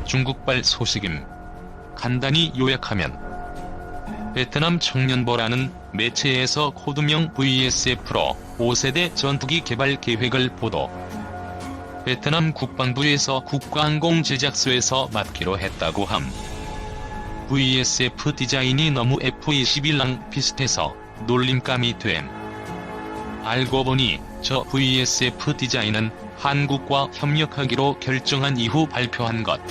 중국발 소식임. 간단히 요약하면 베트남 청년보라는 매체에서 코드명 VSF로 5세대 전투기 개발 계획을 보도. 베트남 국방부에서 국가항공 제작소에서 맡기로 했다고 함. VSF 디자인이 너무 F-21랑 비슷해서 놀림감이 됨. 알고 보니 저 VSF 디자인은 한국과 협력하기로 결정한 이후 발표한 것.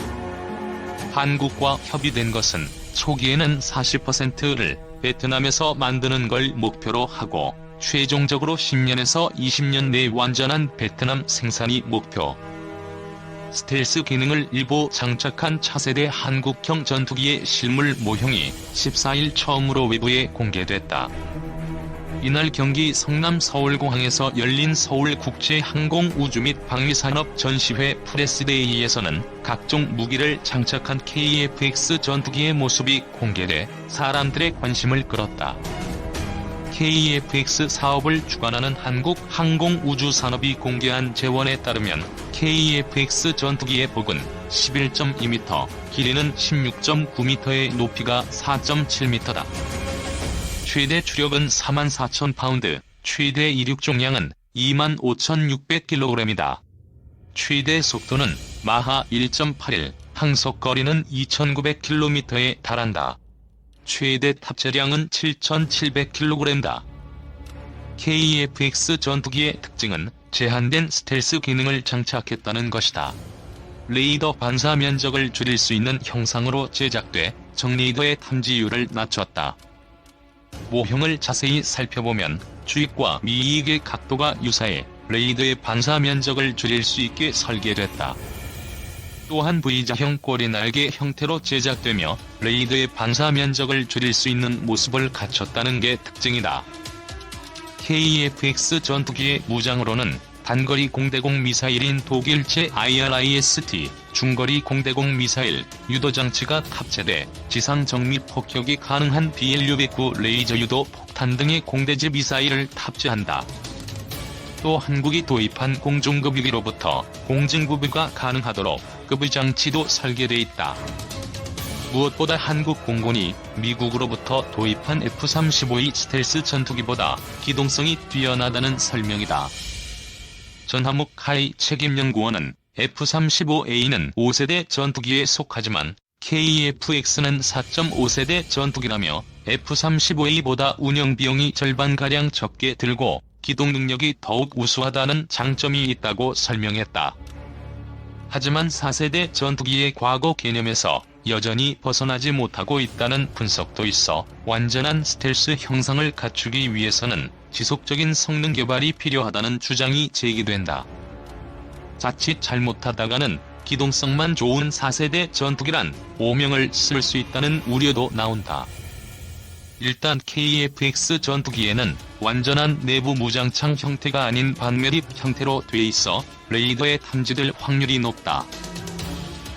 한국과 협의된 것은 초기에는 40%를 베트남에서 만드는 걸 목표로 하고 최종적으로 10년에서 20년 내 완전한 베트남 생산이 목표. 스텔스 기능을 일부 장착한 차세대 한국형 전투기의 실물 모형이 14일 처음으로 외부에 공개됐다. 이날 경기 성남 서울공항에서 열린 서울국제항공우주 및 방위산업 전시회 프레스데이에서는 각종 무기를 장착한 KF-X 전투기의 모습이 공개돼 사람들의 관심을 끌었다. KF-X 사업을 주관하는 한국항공우주산업이 공개한 재원에 따르면 KF-X 전투기의 폭은 11.2m, 길이는 16.9m의 높이가 4.7m다. 최대 추력은 44,000파운드, 최대 이륙重量은 25,600kg이다. 최대 속도는 마하 1.81, 항속거리는 2,900km에 달한다. 최대 탑재량은 7,700kg다. KF-X 전투기의 특징은 제한된 스텔스 기능을 장착했다는 것이다. 레이더 반사 면적을 줄일 수 있는 형상으로 제작돼 정레이더의 탐지율을 낮췄다. 모형을 자세히 살펴보면 주익과 미익의 각도가 유사해 레이더의 반사 면적을 줄일 수 있게 설계됐다. 또한 V자형 꼬리 날개 형태로 제작되며 레이더의 반사 면적을 줄일 수 있는 모습을 갖췄다는 게 특징이다. KF-X 전투기의 무장으로는 단거리 공대공 미사일인 독일제 IRIS-T, 중거리 공대공 미사일, 유도장치가 탑재돼 지상 정밀 폭격이 가능한 BLU-109 레이저 유도 폭탄 등의 공대지 미사일을 탑재한다. 또 한국이 도입한 공중급유기로부터 공중급유가 가능하도록 급유장치도 설계돼 있다. 무엇보다 한국 공군이 미국으로부터 도입한 F-35E 스텔스 전투기보다 기동성이 뛰어나다는 설명이다. 전하묵 하이 책임연구원은 F-35A는 5세대 전투기에 속하지만 KF-X는 4.5세대 전투기라며 F-35A보다 운영비용이 절반가량 적게 들고 기동 능력이 더욱 우수하다는 장점이 있다고 설명했다. 하지만 4세대 전투기의 과거 개념에서 여전히 벗어나지 못하고 있다는 분석도 있어 완전한 스텔스 형상을 갖추기 위해서는 지속적인 성능 개발이 필요하다는 주장이 제기된다. 자칫 잘못하다가는 기동성만 좋은 4세대 전투기란 오명을 쓸 수 있다는 우려도 나온다. 일단 KF-X 전투기에는 완전한 내부 무장창 형태가 아닌 반매립 형태로 돼 있어 레이더에 탐지될 확률이 높다.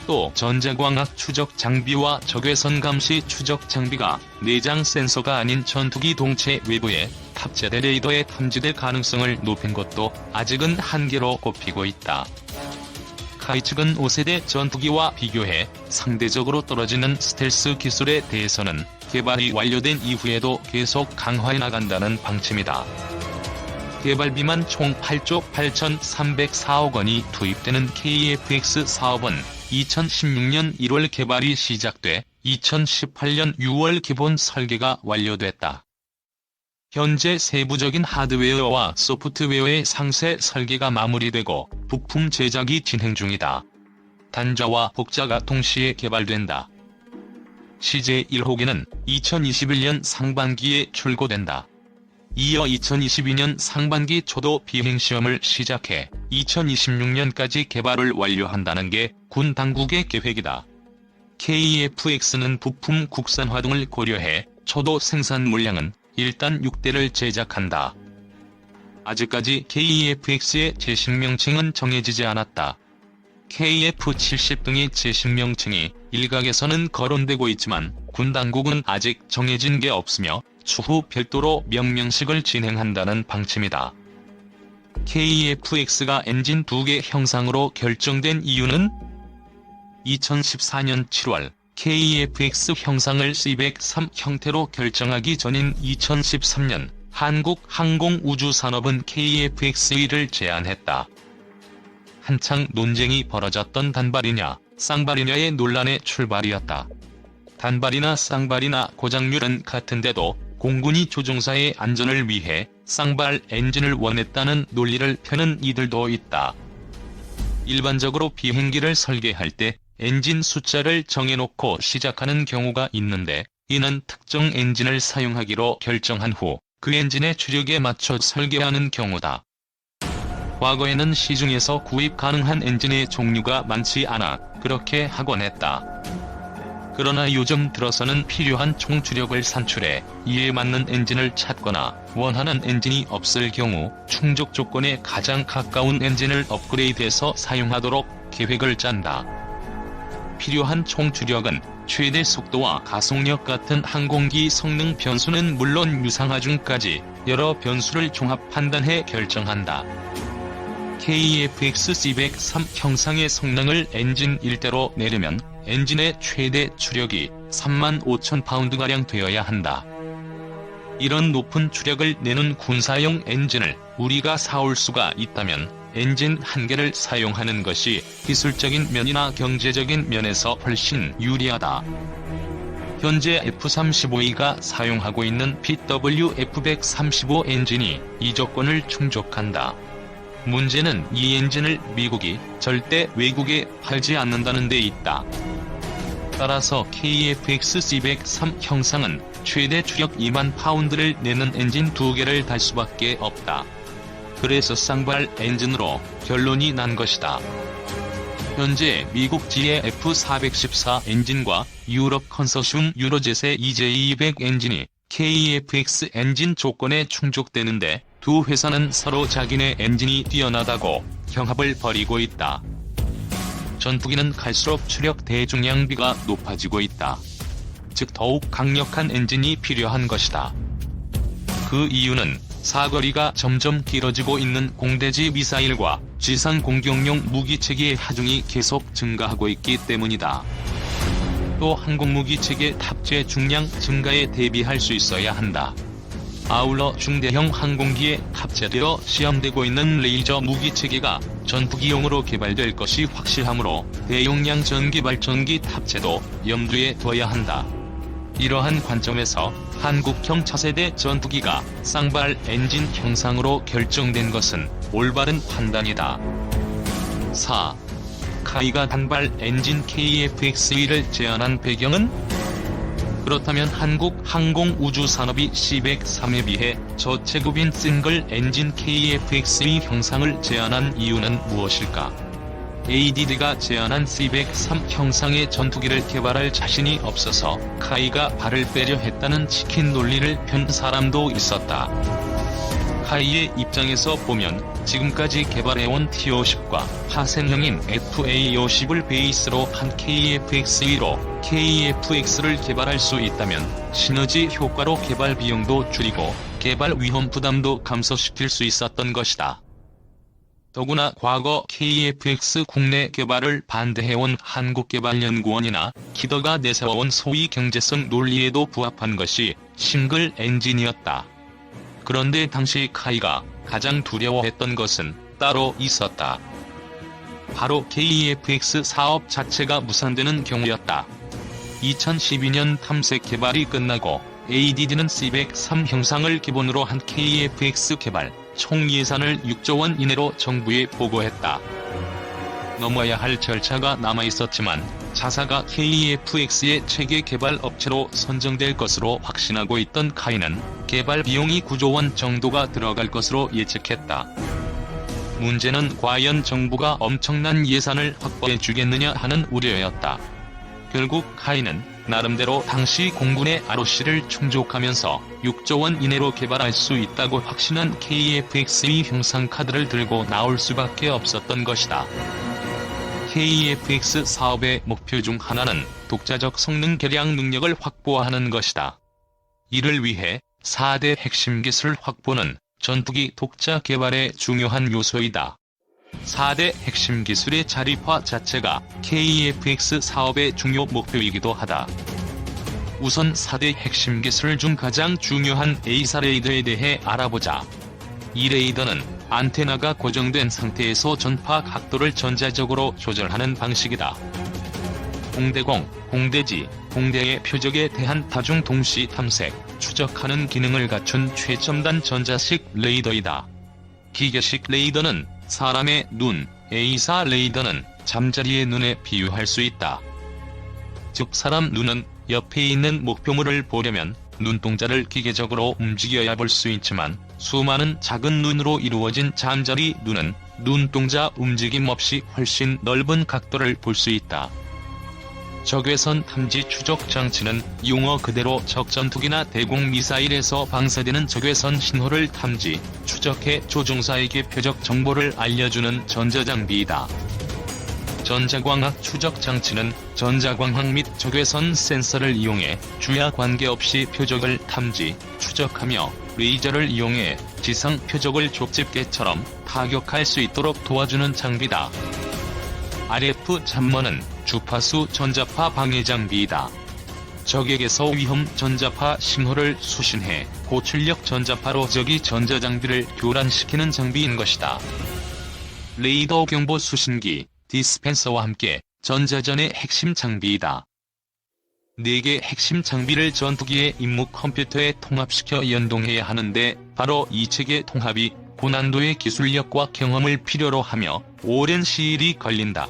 또 전자광학 추적 장비와 적외선 감시 추적 장비가 내장 센서가 아닌 전투기 동체 외부에 탑재된 레이더에 탐지될 가능성을 높인 것도 아직은 한계로 꼽히고 있다. 카이 측은 5세대 전투기와 비교해 상대적으로 떨어지는 스텔스 기술에 대해서는 개발이 완료된 이후에도 계속 강화해 나간다는 방침이다. 개발비만 총 8조 8,304억 원이 투입되는 KF-X 사업은 2016년 1월 개발이 시작돼 2018년 6월 기본 설계가 완료됐다. 현재 세부적인 하드웨어와 소프트웨어의 상세 설계가 마무리되고 부품 제작이 진행 중이다. 단자와 복자가 동시에 개발된다. CJ 1호기는 2021년 상반기에 출고된다. 이어 2022년 상반기 초도 비행시험을 시작해 2026년까지 개발을 완료한다는 게 군 당국의 계획이다. KF-X는 부품 국산화 등을 고려해 초도 생산 물량은 일단 6대를 제작한다. 아직까지 KF-X의 제식명칭은 정해지지 않았다. KF-70 등의 제식명칭이 일각에서는 거론되고 있지만 군 당국은 아직 정해진 게 없으며 추후 별도로 명명식을 진행한다는 방침이다. KF-X가 엔진 2개 형상으로 결정된 이유는 2014년 7월 KEFX 형상을 C103 형태로 결정하기 전인 2013년 한국항공우주산업은 KEFX-E를 제안했다. 한창 논쟁이 벌어졌던 단발이냐 쌍발이냐의 논란의 출발이었다. 단발이나 쌍발이나 고장률은 같은데도 공군이 조종사의 안전을 위해 쌍발 엔진을 원했다는 논리를 펴는 이들도 있다. 일반적으로 비행기를 설계할 때 엔진 숫자를 정해놓고 시작하는 경우가 있는데, 이는 특정 엔진을 사용하기로 결정한 후 그 엔진의 추력에 맞춰 설계하는 경우다. 과거에는 시중에서 구입 가능한 엔진의 종류가 많지 않아 그렇게 하곤 했다. 그러나 요즘 들어서는 필요한 총 추력을 산출해 이에 맞는 엔진을 찾거나 원하는 엔진이 없을 경우 충족 조건에 가장 가까운 엔진을 업그레이드해서 사용하도록 계획을 짠다. 필요한 총 추력은 최대 속도와 가속력 같은 항공기 성능 변수는 물론 유상하중까지 여러 변수를 종합 판단해 결정한다. KEFX C103 형상의 성능을 엔진 1대로 내려면 엔진의 최대 추력이 35,000파운드가량 되어야 한다. 이런 높은 추력을 내는 군사용 엔진을 우리가 사올 수가 있다면 엔진 한 개를 사용하는 것이 기술적인 면이나 경제적인 면에서 훨씬 유리하다. 현재 F-35E가 사용하고 있는 PW-F-135 엔진이 이 조건을 충족한다. 문제는 이 엔진을 미국이 절대 외국에 팔지 않는다는 데 있다. 따라서 KEFX C103 형상은 최대 추력 2만 파운드를 내는 엔진 2개를 달 수밖에 없다. 그래서 쌍발 엔진으로 결론이 난 것이다. 현재 미국지의 F414 엔진과 유럽 컨소시움 유로젯의 EJ200 엔진이 KEFX 엔진 조건에 충족되는데, 두 회사는 서로 자기네 엔진이 뛰어나다고 경합을 벌이고 있다. 전투기는 갈수록 추력 대중량비가 높아지고 있다. 즉 더욱 강력한 엔진이 필요한 것이다. 그 이유는 사거리가 점점 길어지고 있는 공대지 미사일과 지상 공격용 무기체계의 하중이 계속 증가하고 있기 때문이다. 또 항공무기체계 탑재 중량 증가에 대비할 수 있어야 한다. 아울러 중대형 항공기에 탑재되어 시험되고 있는 레이저 무기체계가 전투기용으로 개발될 것이 확실하므로 대용량 전기발전기 탑재도 염두에 둬야 한다. 이러한 관점에서 한국형 차세대 전투기가 쌍발 엔진 형상으로 결정된 것은 올바른 판단이다. 4. 카이가 단발 엔진 KEFX-E를 제안한 배경은? 그렇다면 한국 항공우주산업이 C103에 비해 저체급인 싱글 엔진 KEFX-E 형상을 제안한 이유는 무엇일까? ADD가 제안한 C103 형상의 전투기를 개발할 자신이 없어서 카이가 발을 빼려 했다는 치킨 논리를 편 사람도 있었다. 카이의 입장에서 보면 지금까지 개발해온 T-50과 파생형인 FA-50을 베이스로 한 KEFX-E로 KEFX를 개발할 수 있다면 시너지 효과로 개발 비용도 줄이고 개발 위험 부담도 감소시킬 수 있었던 것이다. 더구나 과거 KEFX 국내 개발을 반대해온 한국개발연구원이나 키더가 내세워온 소위 경제성 논리에도 부합한 것이 싱글 엔진이었다. 그런데 당시 카이가 가장 두려워했던 것은 따로 있었다. 바로 KEFX 사업 자체가 무산되는 경우였다. 2012년 탐색 개발이 끝나고 ADD는 C103 형상을 기본으로 한 KEFX 개발 총 예산을 6조 원 이내로 정부에 보고했다. 넘어야 할 절차가 남아있었지만 자사가 KEFX의 체계 개발 업체로 선정될 것으로 확신하고 있던 카이는 개발 비용이 9조 원 정도가 들어갈 것으로 예측했다. 문제는 과연 정부가 엄청난 예산을 확보해 주겠느냐 하는 우려였다. 결국 카이는 나름대로 당시 공군의 ROC를 충족하면서 6조 원 이내로 개발할 수 있다고 확신한 KEFX-E 형상 카드를 들고 나올 수밖에 없었던 것이다. KEFX 사업의 목표 중 하나는 독자적 성능 개량 능력을 확보하는 것이다. 이를 위해 4대 핵심 기술 확보는 전투기 독자 개발의 중요한 요소이다. 4대 핵심 기술의 자립화 자체가 KF-X 사업의 중요 목표이기도 하다. 우선 4대 핵심 기술 중 가장 중요한 A사 레이더에 대해 알아보자. 이 레이더는 안테나가 고정된 상태에서 전파 각도를 전자적으로 조절하는 방식이다. 공대공, 공대지, 공대의 표적에 대한 다중 동시 탐색, 추적하는 기능을 갖춘 최첨단 전자식 레이더이다. 기계식 레이더는 사람의 눈, A사 레이더는 잠자리의 눈에 비유할 수 있다. 즉 사람 눈은 옆에 있는 목표물을 보려면 눈동자를 기계적으로 움직여야 볼 수 있지만 수많은 작은 눈으로 이루어진 잠자리 눈은 눈동자 움직임 없이 훨씬 넓은 각도를 볼 수 있다. 적외선 탐지 추적 장치는 용어 그대로 적전투기나 대공 미사일에서 방사되는 적외선 신호를 탐지, 추적해 조종사에게 표적 정보를 알려주는 전자장비이다. 전자광학 추적 장치는 전자광학 및 적외선 센서를 이용해 주야 관계없이 표적을 탐지, 추적하며 레이저를 이용해 지상 표적을 족집게처럼 타격할 수 있도록 도와주는 장비다. RF 잠머는 주파수 전자파 방해 장비이다. 적에게서 위험 전자파 신호를 수신해 고출력 전자파로 적이 전자장비를 교란시키는 장비인 것이다. 레이더 경보 수신기, 디스펜서와 함께 전자전의 핵심 장비이다. 4개 핵심 장비를 전투기의 임무 컴퓨터에 통합시켜 연동해야 하는데 바로 이 체계 통합이 고난도의 기술력과 경험을 필요로 하며 오랜 시일이 걸린다.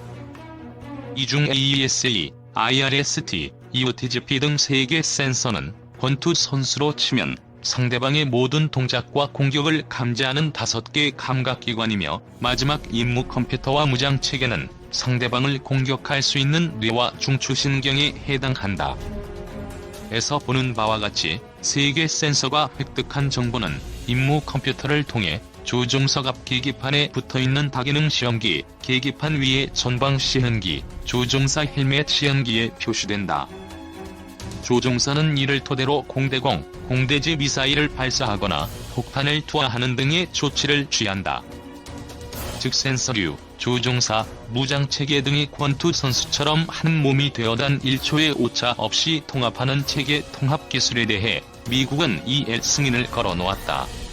이 중 AESA, IRST, EOTGP 등 3개 센서는 권투 선수로 치면 상대방의 모든 동작과 공격을 감지하는 5개 감각기관이며 마지막 임무 컴퓨터와 무장체계는 상대방을 공격할 수 있는 뇌와 중추신경에 해당한다. 에서 보는 바와 같이 3개 센서가 획득한 정보는 임무 컴퓨터를 통해 조종석 앞 계기판에 붙어있는 다기능 시험기, 계기판 위에 전방 시현기, 조종사 헬멧 시현기에 표시된다. 조종사는 이를 토대로 공대공, 공대지 미사일을 발사하거나 폭탄을 투하하는 등의 조치를 취한다. 즉 센서류, 조종사, 무장체계 등이 권투 선수처럼 한 몸이 되어단 1초의 오차 없이 통합하는 체계 통합 기술에 대해 미국은 이 승인을 걸어놓았다.